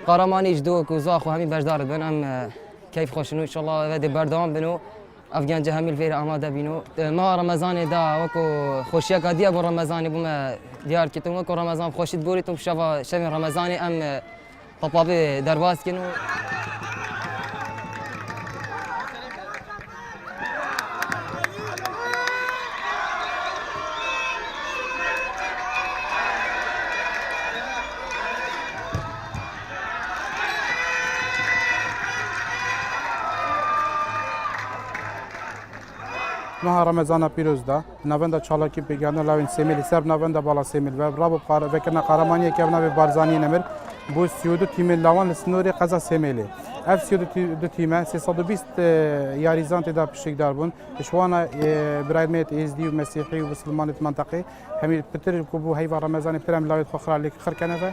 قهرمانی جدوک و زاخ و همین بردار بن ام کیف خوشنو ان شاء الله ودی بردام بنو افغان جهمیل فیر آماده بینو ما رمضان دا وکو خوشیا کدیا بر رمضان بوم دیار کتم وکو رمضان خوشید بوریتم شب رمضان ام طبابه درواز کنو ماه رمضان پیروز دا نوند چالاکی پیگانو لاوین سیمیل سرب نوند بالا سیمیل و رابو وکرنا قهرمانی که نوی بارزانی نمر بو 32 تیم لاوان سنوری قزا سیمیلی اف 32 تیم 320 یاریزان تدا پشتیدار بون شوانا برایمیت ازدی و مسیحی و مسلمانت منطقه همین پتر کوبو هیوا رمضان پرم لاوید فخر لیک خرکنه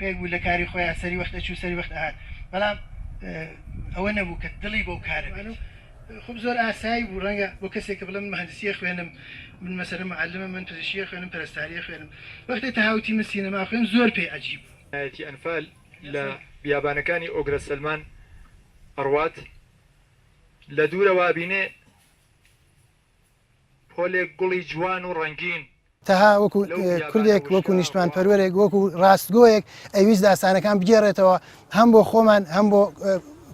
پێک بوو لە کاری خۆیان سەری وەختە چوو سەری وەخت ئاهات بەڵام ئەوە نەبوو کە دڵی بۆ کارە خب زۆر ئاسایی بوو ڕەنگە بۆ کەسێک کە بڵێ من مهندسیە خوێنم من مەسەلەن معلمە من پزیشکیە خوێنم پەرستاریە خوێنم وەختێ تەهاوتی من سینەما خوێن زۆر پێی عەجیب نایەتی ئەنفال لە بیابانەکانی ئۆگرە سەلمان ئەڕوات لە دوورەوە بینێ پۆلێک گوڵی جوان و ڕەنگین تەها وەکو کوردێک وەکو نیشتمان پەروەرێک وەکو ڕاستگۆیەک ئەویست داستانەکان بگێڕێتەوە هەم بۆ خۆمان هەم بۆ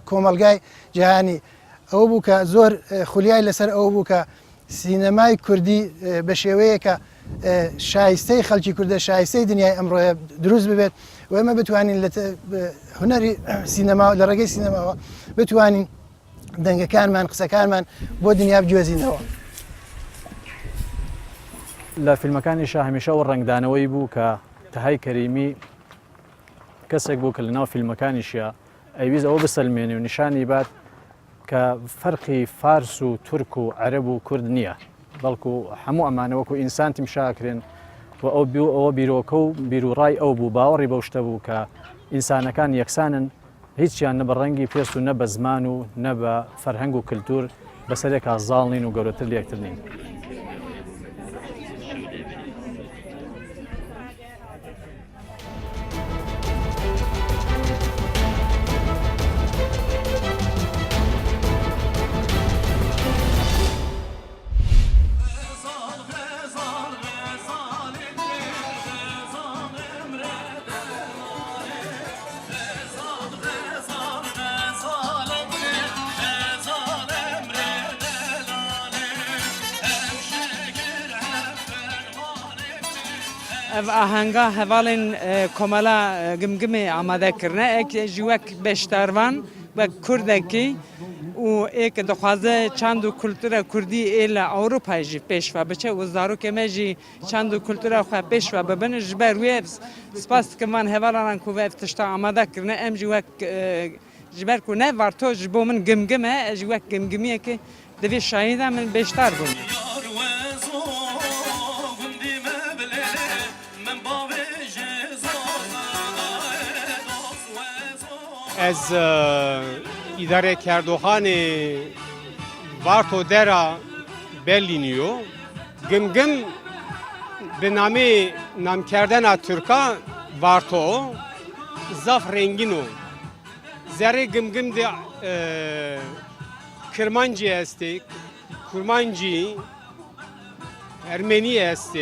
کۆمەلگای جیهانی ئەوە بوو کە زۆر خولیای لەسەر ئەوە بوو کە سینەمای کوردی بە شێوەیە کە شایستەی خەڵکی کوردە شایستەی دنیای ئەمڕۆیە دروست ببێت و ئێمە بتوانین لە هونەری سینەما لە ڕێگەی سینەماوە بتوانین دەنگەکانمان قسەکانمان بۆ دنیا بگوێزینەوە. لە فیلمەکانیشە هەمیشە ئەو ڕنگدانەوەی بوو کە تەهای کەریمی کەسێک بوو کە لەناو فیلمەکانیشە ئەویست ئەوە بسەلمێنێ و نیشانی بات کە فەرقی فارس و تورک و عەرەب و کورد نییە بەڵکو هەموو ئەمانە وەکو ئینسان تیمشاکرێن و ئەوە بیرۆکە و بیرروڕای ئەو بوو باوەڕی بەو شتە بوو کە ئینسانەکان یەکسانن هیچیان نە بە ڕەنگی پێست و نە بە زمان و نە بە فەرهەنگ و کللتور بەسەرێکا زاڵ نین و گەورەتر لە یەکتر نین. ev ahenga hevalên komela gimgimê amadekirine ek ji wek beşdarvan ve Kurdekî û êk dixwaze çand û kultura Kurdî ê li Ewropayê jî pêşve biçe û zarokê me jî çand û kultura xwe pêşve bibin ji ber wê spas dikim van hevalan ku ev tişta amade kirine em jî wek ji ber ku ne varto ji bo min gimgim e ji wek gimgimiyekê divê şahîda min beşdar bûm. Ez idare kerdoxanê Varto dera Berlîniyo gimgim bi namê namkerdena Türka Varto zaf rengîn o zerê gimgim de Kirmancî est Kurmancî Ermenî est